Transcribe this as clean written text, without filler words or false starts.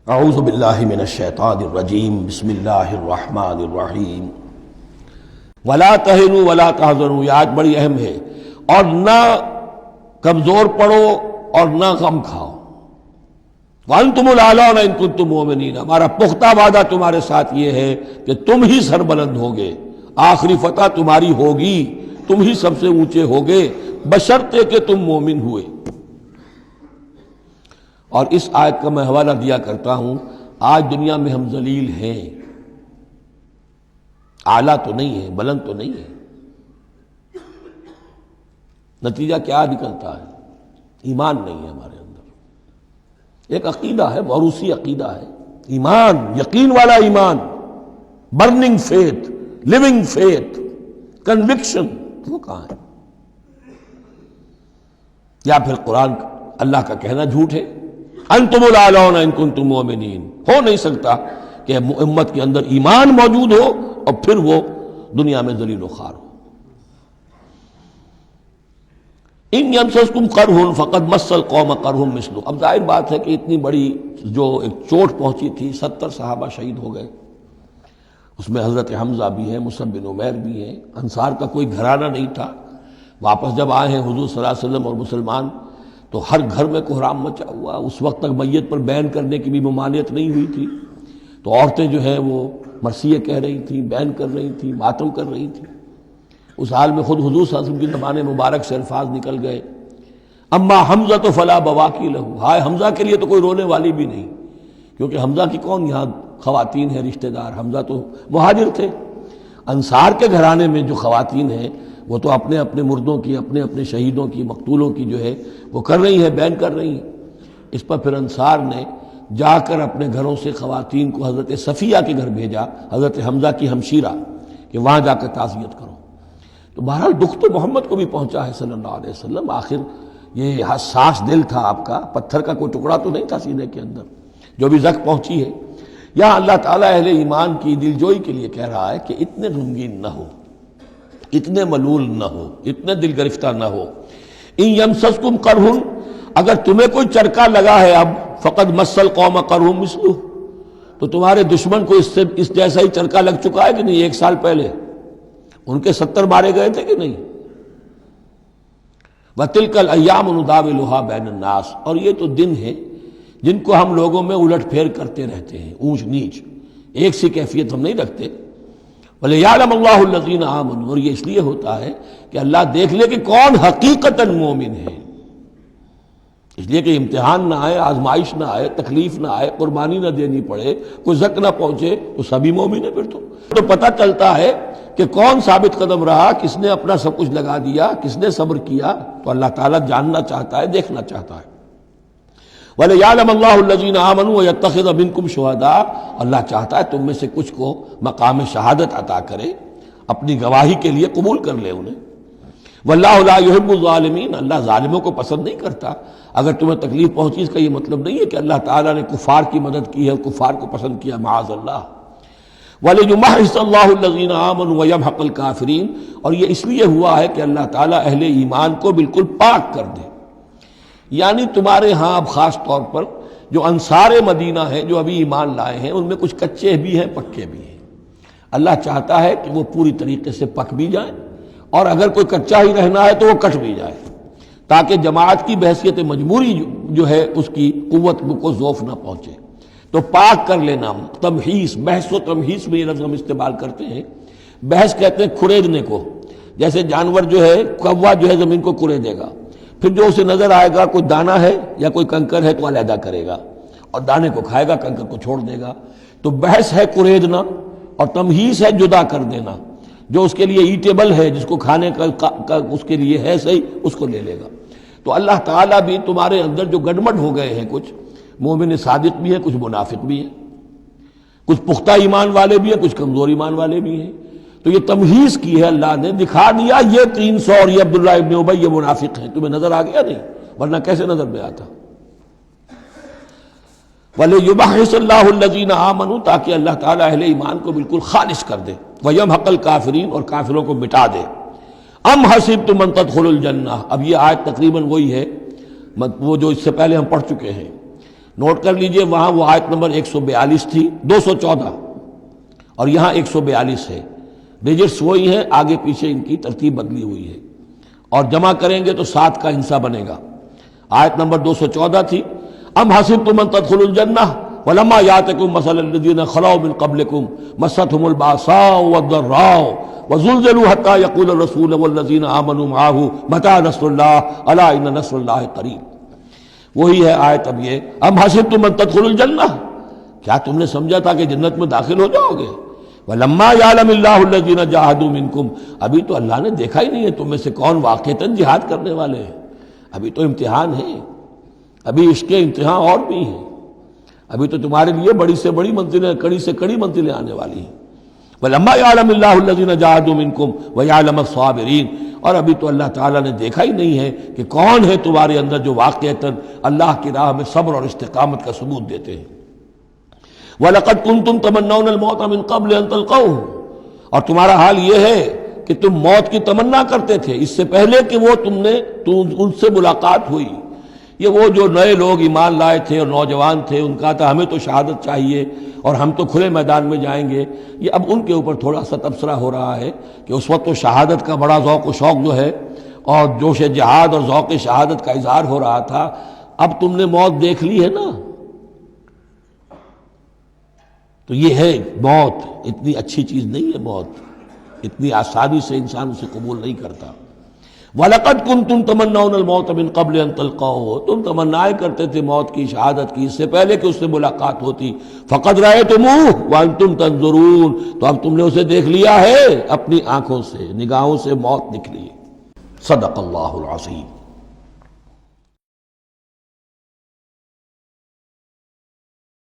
اعوذ باللہ من الشیطان الرجیم بسم اللہ الرحمن الرحیم ولا تہنوا ولا تحزنوا، یہ آیت بڑی اہم ہے، اور نہ کمزور پڑو اور نہ غم کھاؤ۔ وانتم الاعلون ان کنتم مؤمنین، ہمارا پختہ وعدہ تمہارے ساتھ یہ ہے کہ تم ہی سربلند ہوگے، آخری فتح تمہاری ہوگی، تم ہی سب سے اونچے ہوگے بشرطے کہ تم مومن ہوئے۔ اور اس آیت کا میں حوالہ دیا کرتا ہوں، آج دنیا میں ہم ذلیل ہیں، اعلیٰ تو نہیں ہے، بلند تو نہیں ہے، نتیجہ کیا نکلتا ہے؟ ایمان نہیں ہے ہمارے اندر، ایک عقیدہ ہے، موروثی عقیدہ ہے، ایمان، یقین والا ایمان، burning faith, living faith, conviction, وہ کہاں ہے؟ یا پھر قرآن اللہ کا کہنا جھوٹ ہے، انتم الاعلون ان کنتم مؤمنین، ہو نہیں سکتا کہ امت کے اندر ایمان موجود ہو اور پھر وہ دنیا میں ذلیل و خوار ہو۔ ان یمسسکم قرح فقد مس القوم قرح مثلہ، اب ظاہر بات ہے کہ اتنی بڑی جو ایک چوٹ پہنچی تھی، 70 صحابہ شہید ہو گئے، اس میں حضرت حمزہ بھی ہیں، مصعب بن عمیر بھی ہیں، انصار کا کوئی گھرانہ نہیں تھا۔ واپس جب آئے ہیں حضور صلی اللہ علیہ وسلم اور مسلمان، تو ہر گھر میں کوحرام مچا ہوا، اس وقت تک میت پر بین کرنے کی بھی ممانعت نہیں ہوئی تھی، تو عورتیں جو ہیں وہ مرثیے کہہ رہی تھیں، بین کر رہی تھیں، ماتم کر رہی تھیں۔ اس حال میں خود حضور صلی اللہ علیہ وسلم کی زبان مبارک سے الفاظ نکل گئے، اما حمزہ فلا بواکی لہو، ہائے حمزہ کے لیے تو کوئی رونے والی بھی نہیں، کیونکہ حمزہ کی کون یہاں خواتین ہیں رشتہ دار، حمزہ تو مہاجر تھے۔ انصار کے گھرانے میں جو خواتین ہیں وہ تو اپنے اپنے مردوں کی، اپنے اپنے شہیدوں کی، مقتولوں کی جو ہے وہ کر رہی ہیں، بیان کر رہی ہیں۔ اس پر پھر انصار نے جا کر اپنے گھروں سے خواتین کو حضرت صفیہ کے گھر بھیجا، حضرت حمزہ کی ہمشیرہ، کہ وہاں جا کر تعزیت کرو۔ تو بہرحال دکھ تو محمد کو بھی پہنچا ہے صلی اللہ علیہ وسلم، آخر یہ حساس دل تھا آپ کا، پتھر کا کوئی ٹکڑا تو نہیں تھا سینے کے اندر، جو بھی زخم پہنچی ہے۔ یہاں اللہ تعالیٰ اہل ایمان کی دلجوئی کے لیے کہہ رہا ہے کہ اتنے غمگین نہ ہو، اتنے ملول نہ ہو، اتنے دل گرفتہ نہ ہو۔ ان یمسسکم قرح، اگر تمہیں کوئی چرکا لگا ہے اب، فقد مس القوم قرح مثلہ، تو تمہارے دشمن کو اس جیسا ہی چرکا لگ چکا ہے کہ نہیں؟ 1 سال پہلے ان کے 70 مارے گئے تھے کہ نہیں؟ وَتِلْكَ الْأَيَّامُ نُدَاوِلُهَا بَيْنَ النَّاسِ، اور یہ تو دن ہیں جن کو ہم لوگوں میں الٹ پھیر کرتے رہتے ہیں، اونچ نیچ، ایک سی کیفیت ہم نہیں رکھتے۔ وَلِيَعْلَمَ اللَّهُ الَّذِينَ آمَنُوا، اور یہ اس لیے ہوتا ہے کہ اللہ دیکھ لے کہ کون حقیقتاً مومن ہے، اس لیے کہ امتحان نہ آئے، آزمائش نہ آئے، تکلیف نہ آئے، قربانی نہ دینی پڑے، کوئی زک نہ پہنچے، تو سبھی مومن ہیں۔ پھر تو پتہ چلتا ہے کہ کون ثابت قدم رہا، کس نے اپنا سب کچھ لگا دیا، کس نے صبر کیا۔ تو اللہ تعالیٰ جاننا چاہتا ہے، دیکھنا چاہتا ہے۔ وَلِيَعْلَمَ اللَّهُ الَّذِينَ آمَنُوا وَيَتَّخِذَ مِنكُمْ شُهَدَاءَ، اللہ چاہتا ہے تم میں سے کچھ کو مقام شہادت عطا کرے، اپنی گواہی کے لیے قبول کر لے انہیں۔ وَاللَّهُ لَا يُحِبُّ الظَّالِمِينَ، اللہ ظالموں کو پسند نہیں کرتا۔ اگر تمہیں تکلیف پہنچی اس کا یہ مطلب نہیں ہے کہ اللہ تعالیٰ نے کفار کی مدد کی ہے، کفار کو پسند کیا، معاذ اللہ۔ وَلِيُمَحِّصَ اللَّهُ الَّذِينَ آمَنُوا وَيَمْحَقَ الْكَافِرِينَ، اور یہ اس لیے ہوا ہے کہ اللہ تعالیٰ اہل ایمان کو بالکل پاک کر دے۔ یعنی تمہارے ہاں اب خاص طور پر جو انصار مدینہ ہیں، جو ابھی ایمان لائے ہیں، ان میں کچھ کچے بھی ہیں، پکے بھی ہیں۔ اللہ چاہتا ہے کہ وہ پوری طریقے سے پک بھی جائیں، اور اگر کوئی کچا ہی رہنا ہے تو وہ کٹ بھی جائے، تاکہ جماعت کی بحثیت مجموعی جو ہے اس کی قوت کو ضعف نہ پہنچے۔ تو پاک کر لینا، تمحیص، بحث و تمحیص میں یہ لفظ ہم استعمال کرتے ہیں۔ بحث کہتے ہیں کھریدنے کو، جیسے جانور جو ہے، کوا جو ہے زمین کو کھریدے گا، پھر جو اسے نظر آئے گا کوئی دانہ ہے یا کوئی کنکر ہے تو علیحدہ کرے گا، اور دانے کو کھائے گا، کنکر کو چھوڑ دے گا۔ تو بحث ہے کھریدنا، اور تمحیص ہے جدا کر دینا۔ جو اس کے لیے ایٹیبل ہے، جس کو کھانے کا اس کے لیے ہے صحیح، اس کو لے لے گا۔ تو اللہ تعالیٰ بھی تمہارے اندر جو گڑبڑ ہو گئے ہیں، کچھ مومن صادق بھی ہیں، کچھ منافق بھی ہیں، کچھ پختہ ایمان والے بھی ہیں، کچھ کمزور ایمان والے بھی ہیں، تو یہ تمحیص کی ہے اللہ نے، دکھا دیا یہ 300 اور یہ عبداللہ ابن ابی یہ منافق ہیں، تمہیں نظر آ گیا نہیں؟ ورنہ کیسے نظر میں آتا؟ وَلِيُمَحِّصَ اللَّهُ الَّذِينَ آمَنُوا، تاکہ اللہ تعالیٰ اہل ایمان کو بالکل خالص کر دے، وَيَمْحَقَ الْكَافِرِينَ، اور کافروں کو مٹا دے۔ ام حسبتم ان تدخلوا الجنہ، اب یہ آیت تقریباً وہی ہے وہ جو اس سے پہلے ہم پڑھ چکے ہیں۔ نوٹ کر لیجئے، وہاں وہ آیت نمبر 142 تھی، 214 اور یہاں 142 ہے، ڈیجٹس وہی ہیں، آگے پیچھے ان کی ترتیب بدلی ہوئی ہے، اور جمع کریں گے تو 7 کا حصہ بنے گا۔ آیت نمبر 214 تھی، ام حسبتم ان تدخلوا الجنہ ولما یاتکم مثل الذین خلوا من قبلکم مستهم الباساء والضراء وزلزلوا حتى يقول الرسول والذین آمنوا معه متى نصر اللہ الا ان نصر اللہ قریب۔ وہی ہے آیت اب یہ، ام حسبتم ان تدخلوا الجنہ، کیا تم نے سمجھا تھا کہ جنت میں داخل ہو جاؤ گے؟ وَلَمَّا يَعْلَمِ اللَّهُ الَّذِينَ جَاهَدُوا مِنْكُمْ، ابھی تو اللہ نے دیکھا ہی نہیں ہے تم میں سے کون واقعتاً جہاد کرنے والے ہیں، ابھی تو امتحان ہے، ابھی اس کے امتحان اور بھی ہیں، ابھی تو تمہارے لیے بڑی سے بڑی منزلیں، کڑی سے کڑی منزلیں آنے والی ہیں۔ وَلَمَّا يَعْلَمِ اللَّهُ الَّذِينَ جَاهَدُوا مِنْكُمْ وَيَعْلَمَ الصَّابِرِينَ، اور ابھی تو اللہ تعالیٰ نے دیکھا ہی نہیں ہے کہ کون ہے تمہارے اندر جو واقعتاً اللہ کی راہ میں صبر اور استقامت کا ثبوت دیتے ہیں۔ وَلَقَدْ كُنْتُمْ تَمَنَّوْنَ الْمَوْتَ مِنْ قَبْلِ أَنْ تَلْقَوْهُ، اور تمہارا حال یہ ہے کہ تم موت کی تمنا کرتے تھے اس سے پہلے کہ وہ ان سے ملاقات ہوئی۔ یہ وہ جو نئے لوگ ایمان لائے تھے اور نوجوان تھے، ان کا تھا ہمیں تو شہادت چاہیے اور ہم تو کھلے میدان میں جائیں گے، یہ اب ان کے اوپر تھوڑا سا تبصرہ ہو رہا ہے کہ اس وقت تو شہادت کا بڑا ذوق و شوق جو ہے اور جوش جہاد اور ذوق شہادت کا اظہار ہو رہا تھا، اب تم نے موت دیکھ لی ہے نا، تو یہ ہے موت، اتنی اچھی چیز نہیں ہے موت، اتنی آسانی سے انسان اسے قبول نہیں کرتا۔ وَلَقَدْ كُنْتُمْ تَمَنَّوْنَ الْمَوْتَ مِنْ قَبْلِ أَنْ تَلْقَوْهُ، تم تمنائے کرتے تھے موت کی، شہادت کی، اس سے پہلے کہ اس سے ملاقات ہوتی۔ فَقَدْ رَأَيْتُمُوهُ وَأَنْتُمْ تَنْظُرُونَ، تو اب تم نے اسے دیکھ لیا ہے اپنی آنکھوں سے، نگاہوں سے موت نکلی۔ صدق اللہ العظیم۔